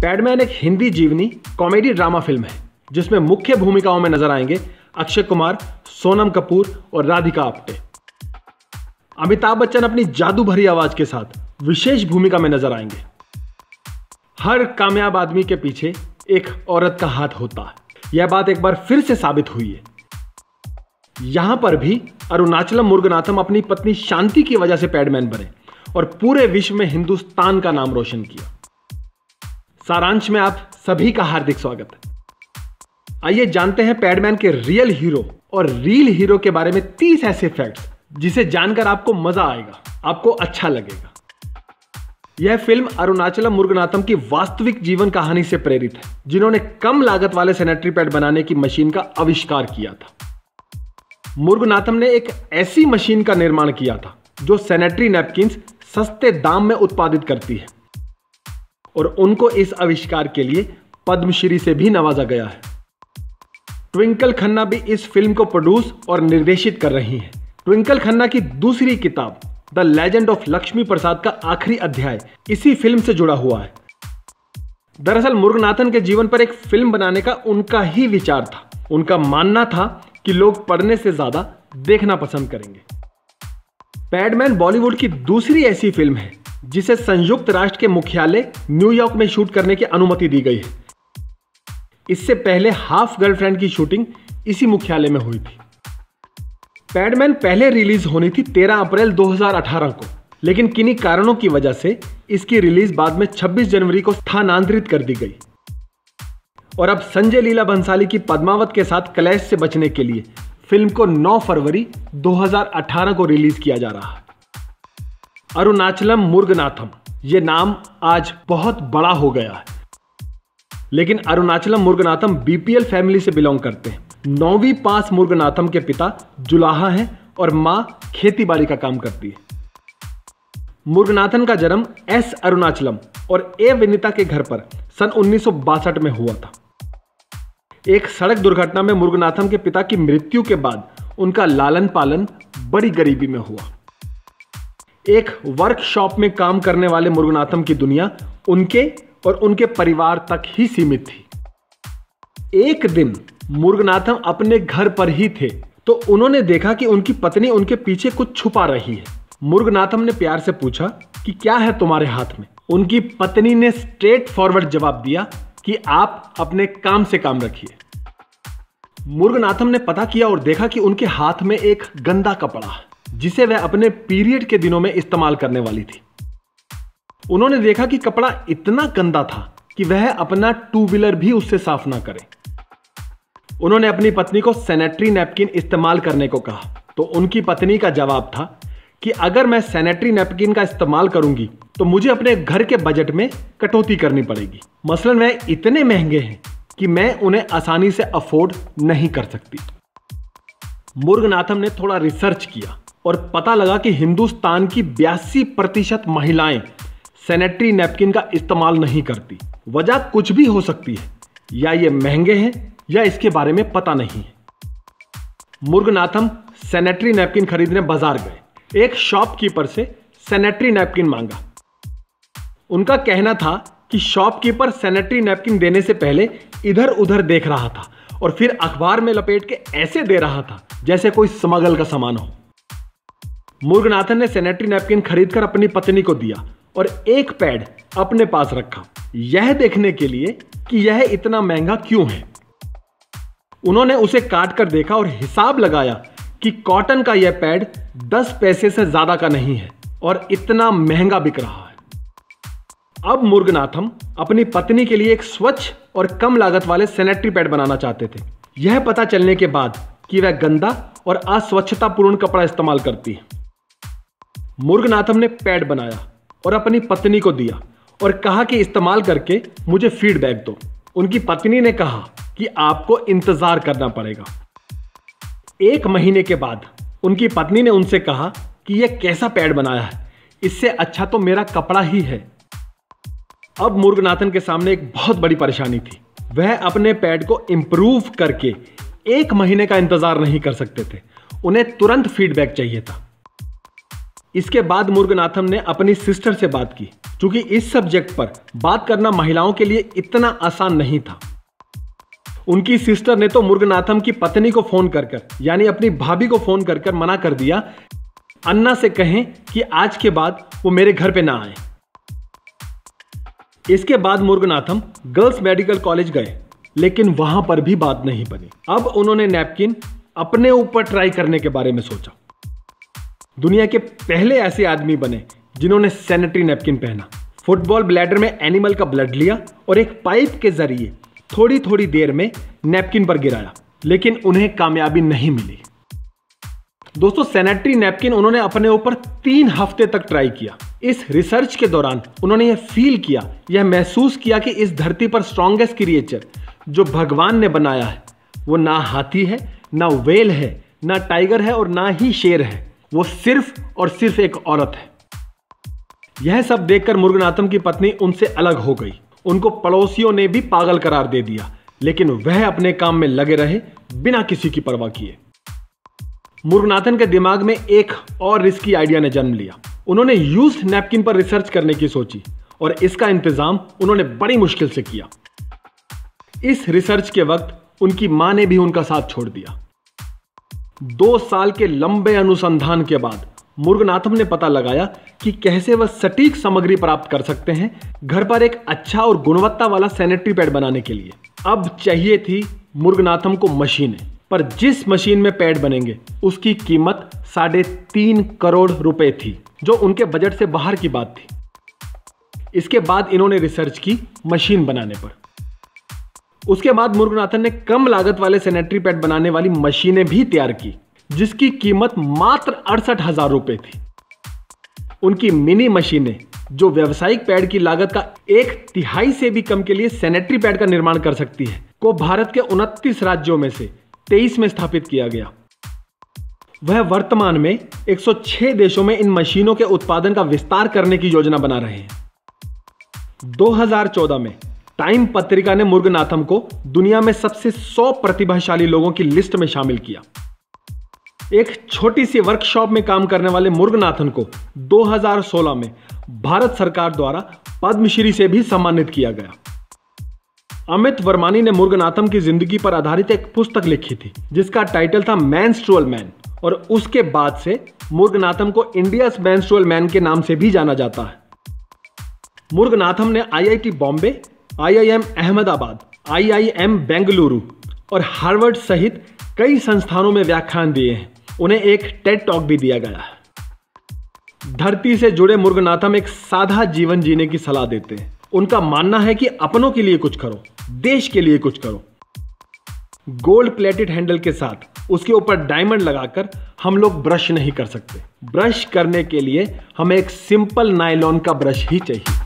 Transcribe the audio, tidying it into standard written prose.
पैडमैन एक हिंदी जीवनी comedy drama film है जिसमें मुख्य भूमिकाओं में नजर आएंगे अक्षय कुमार, सोनम कपूर और राधिका आप्टे। अमिताभ बच्चन अपनी जादू भरी आवाज के साथ विशेष भूमिका में नजर आएंगे। हर कामयाब आदमी के पीछे एक औरत का हाथ होता है, यह बात एक बार फिर से साबित हुई है। यहां पर भी अरुणाचलम मुरुगनाथम अपनी पत्नी शांति की वजह से पैडमैन बने और पूरे विश्व में हिंदुस्तान का नाम रोशन किया। सारांश में आप सभी का हार्दिक स्वागत है। आइए जानते हैं पैडमैन के रियल हीरो और रील हीरो के बारे में 30 ऐसे फैक्ट्स जिसे जानकर आपको मजा आएगा, आपको अच्छा लगेगा। यह फिल्म अरुणाचलम मुरुगनाथम की वास्तविक जीवन कहानी से प्रेरित है, जिन्होंने कम लागत वाले सैनिटरी पैड बनाने की मशीन का आविष्कार किया था। मुरुगनाथम ने एक ऐसी मशीन का निर्माण किया था जो सैनिटरी नैपकिन्स सस्ते दाम में उत्पादित करती है और उनको इस आविष्कार के लिए पद्मश्री से भी नवाजा गया है। ट्विंकल खन्ना भी इस फिल्म को प्रोड्यूस और निर्देशित कर रही हैं। ट्विंकल खन्ना की दूसरी किताब द लेजेंड ऑफ लक्ष्मी प्रसाद का आखिरी अध्याय इसी फिल्म से जुड़ा हुआ है। दरअसल मुरुगनाथन के जीवन पर एक फिल्म बनाने का उनका ही विचार था। उनका मानना था कि लोग पढ़ने से ज्यादा देखना पसंद करेंगे। पैडमैन बॉलीवुड की दूसरी ऐसी फिल्म है जिसे संयुक्त राष्ट्र के मुख्यालय न्यूयॉर्क में शूट करने की अनुमति दी गई है। इससे पहले हाफ गर्लफ्रेंड की शूटिंग इसी मुख्यालय में हुई थी। पैडमैन पहले रिलीज होनी थी 13 अप्रैल 2018 को, लेकिन किन्हीं कारणों की वजह से इसकी रिलीज बाद में 26 जनवरी को स्थानांतरित कर दी गई। और अब संजय लीला भंसाली की पद्मावत के साथ क्लैश से बचने के लिए फिल्म को 9 फरवरी 2018 को रिलीज किया जा रहा है। अरुणाचलम मुरुगनाथम ये नाम आज बहुत बड़ा हो गया है, लेकिन अरुणाचलम मुरुगनाथम बीपीएल फैमिली से बिलोंग करते हैं। 9वीं पास मुरुगनाथम के पिता जुलाहा हैं और मां खेतीबाड़ी का काम करती है। मुरुगनाथन का जन्म एस अरुणाचलम और ए विनीता के घर पर सन 1962 में हुआ था। एक सड़क दुर्घटना में मुरुगनाथम के पिता की मृत्यु के बाद उनका लालन पालन बड़ी गरीबी में हुआ। एक वर्कशॉप में काम करने वाले मुरुगनाथम की दुनिया उनके और उनके परिवार तक ही सीमित थी। एक दिन मुरुगनाथम अपने घर पर ही थे तो उन्होंने देखा कि उनकी पत्नी उनके पीछे कुछ छुपा रही है। मुरुगनाथम ने प्यार से पूछा कि क्या है तुम्हारे हाथ में। उनकी पत्नी ने स्ट्रेट फॉरवर्ड जवाब दिया कि आप अपने काम से काम रखिए। मुरुगनाथम ने पता किया और देखा कि उनके हाथ में एक गंदा कपड़ा है जिसे वह अपने पीरियड के दिनों में इस्तेमाल करने वाली थी। उन्होंने देखा कि कपड़ा इतना गंदा था कि वह अपना 2 व्हीलर भी उससे साफ ना करे। उन्होंने अपनी पत्नी को सैनिटरी नैपकिन इस्तेमाल करने को कहा तो उनकी पत्नी का जवाब था कि अगर मैं सैनिटरी नैपकिन का इस्तेमाल करूंगी तो मुझे अपने घर के बजट में कटौती करनी पड़ेगी। मसलन वह इतने महंगे हैं कि मैं उन्हें आसानी से अफोर्ड नहीं कर सकती। मुरुगनाथम ने थोड़ा रिसर्च किया और पता लगा कि हिंदुस्तान की 82% महिलाएं सैनिटरी नैपकिन का इस्तेमाल नहीं करती। वजह कुछ भी हो सकती है, या ये महंगे हैं या इसके बारे में पता नहीं है। मुरुगनाथम सैनिटरी नैपकिन खरीदने बाजार गए। एक शॉपकीपर से सैनिटरी नैपकिन मांगा। उनका कहना था कि शॉपकीपर सैनिटरी नैपकिन देने से पहले इधर उधर देख रहा था और फिर अखबार में लपेट के ऐसे दे रहा था जैसे कोई स्मगल का सामान हो। मुरुगनाथन ने सैनिटरी नैपकिन खरीदकर अपनी पत्नी को दिया और एक पैड अपने पास रखा, यह देखने के लिए कि यह इतना महंगा क्यों है। उन्होंने उसे काट कर देखा और हिसाब लगाया कि कॉटन का यह पैड 10 पैसे से ज्यादा का नहीं है और इतना महंगा बिक रहा है। अब मुरुगनाथम अपनी पत्नी के लिए एक स्वच्छ और कम लागत वाले सैनिटरी पैड बनाना चाहते थे। यह पता चलने के बाद कि वह गंदा और अस्वच्छतापूर्ण कपड़ा इस्तेमाल करती है। मुरुगनाथम ने पैड बनाया और अपनी पत्नी को दिया और कहा कि इस्तेमाल करके मुझे फीडबैक दो। उनकी पत्नी ने कहा कि आपको इंतजार करना पड़ेगा। 1 महीने के बाद उनकी पत्नी ने उनसे कहा कि यह कैसा पैड बनाया है, इससे अच्छा तो मेरा कपड़ा ही है। अब मुरुगनाथन के सामने एक बहुत बड़ी परेशानी थी। वह अपने पैड को इंप्रूव करके 1 महीने का इंतजार नहीं कर सकते थे। उन्हें तुरंत फीडबैक चाहिए था। इसके बाद मुरुगनाथम ने अपनी सिस्टर से बात की, क्योंकि इस सब्जेक्ट पर बात करना महिलाओं के लिए इतना आसान नहीं था। उनकी सिस्टर ने तो मुरुगनाथम की पत्नी को फोन कर यानी अपनी भाभी को फोन कर मना कर दिया, अन्ना से कहें कि आज के बाद वो मेरे घर पे ना आए। इसके बाद मुरुगनाथम गर्ल्स मेडिकल कॉलेज गए, लेकिन वहां पर भी बात नहीं बनी। अब उन्होंने नैपकिन अपने ऊपर ट्राई करने के बारे में सोचा। दुनिया के पहले ऐसे आदमी बने जिन्होंने सैनिटरी नैपकिन पहना। फुटबॉल ब्लैडर में एनिमल का ब्लड लिया और एक पाइप के जरिए थोड़ी थोड़ी देर में नैपकिन पर गिराया, लेकिन उन्हें कामयाबी नहीं मिली। दोस्तों, सैनिटरी नैपकिन उन्होंने अपने ऊपर 3 हफ्ते तक ट्राई किया। इस रिसर्च के दौरान उन्होंने यह फील किया, यह महसूस किया कि इस धरती पर स्ट्रॉन्गेस्ट क्रिएचर जो भगवान ने बनाया है वो ना हाथी है, ना व्हेल है, ना टाइगर है और ना ही शेर है, वो सिर्फ और सिर्फ एक औरत है। यह सब देखकर मुरुगनाथम की पत्नी उनसे अलग हो गई। उनको पड़ोसियों ने भी पागल करार दे दिया, लेकिन वह अपने काम में लगे रहे बिना किसी की परवाह किए। मुरुगनाथम के दिमाग में एक और रिस्की आइडिया ने जन्म लिया। उन्होंने यूज्ड नैपकिन पर रिसर्च करने की सोची और इसका इंतजाम उन्होंने बड़ी मुश्किल से किया। इस रिसर्च के वक्त उनकी मां ने भी उनका साथ छोड़ दिया। 2 साल के लंबे अनुसंधान के बाद मुरुगनाथम ने पता लगाया कि कैसे वह सटीक सामग्री प्राप्त कर सकते हैं घर पर एक अच्छा और गुणवत्ता वाला सैनिटरी पैड बनाने के लिए। अब चाहिए थी मुरुगनाथम को मशीनें, पर जिस मशीन में पैड बनेंगे उसकी कीमत 3.5 करोड़ रुपए थी, जो उनके बजट से बाहर की बात थी। इसके बाद इन्होंने रिसर्च की मशीन बनाने पर। उसके बाद मुरुगनाथम ने कम लागत वाले सैनिटरी पैड बनाने वाली मशीनें भी तैयार की, जिसकी कीमत मात्र 68,000 रुपए थी। उनकी मिनी मशीनें, जो व्यावसायिक पैड की लागत का 1/3 से भी कम के लिए सैनिटरी पैड का निर्माण कर सकती है, को भारत के 29 राज्यों में से 23 में स्थापित किया गया। वह वर्तमान में 106 देशों में इन मशीनों के उत्पादन का विस्तार करने की योजना बना रहे हैं। 2014 में टाइम पत्रिका ने मुरुगनाथम को दुनिया में सबसे 100 प्रतिभाशाली लोगों की लिस्ट में शामिल किया। एक छोटी सी वर्कशॉप में काम करने वाले मुरुगनाथम को 2016 में भारत सरकार द्वारा पद्मश्री से भी सम्मानित किया गया। अमित वर्मानी ने मुरुगनाथम की जिंदगी पर आधारित एक पुस्तक लिखी थी, जिसका टाइटल था मेंस्ट्रुअल मैन, और उसके बाद से मुरुगनाथम को इंडियाज मेंस्ट्रुअल मैन के नाम से भी जाना जाता है। मुरुगनाथम ने IIT Bombay, IIM Ahmedabad, IIM Bengaluru और हार्वर्ड सहित कई संस्थानों में व्याख्यान दिए हैं। उन्हें एक टेड टॉक भी दिया गया है। धरती से जुड़े मुरुगनाथम एक सादा जीवन जीने की सलाह देते हैं। उनका मानना है कि अपनों के लिए कुछ करो, देश के लिए कुछ करो। गोल्ड प्लेटेड हैंडल के साथ उसके ऊपर डायमंड लगाकर हम लोग ब्रश नहीं कर सकते। ब्रश करने के लिए हमें एक सिंपल नायलॉन का ब्रश ही चाहिए।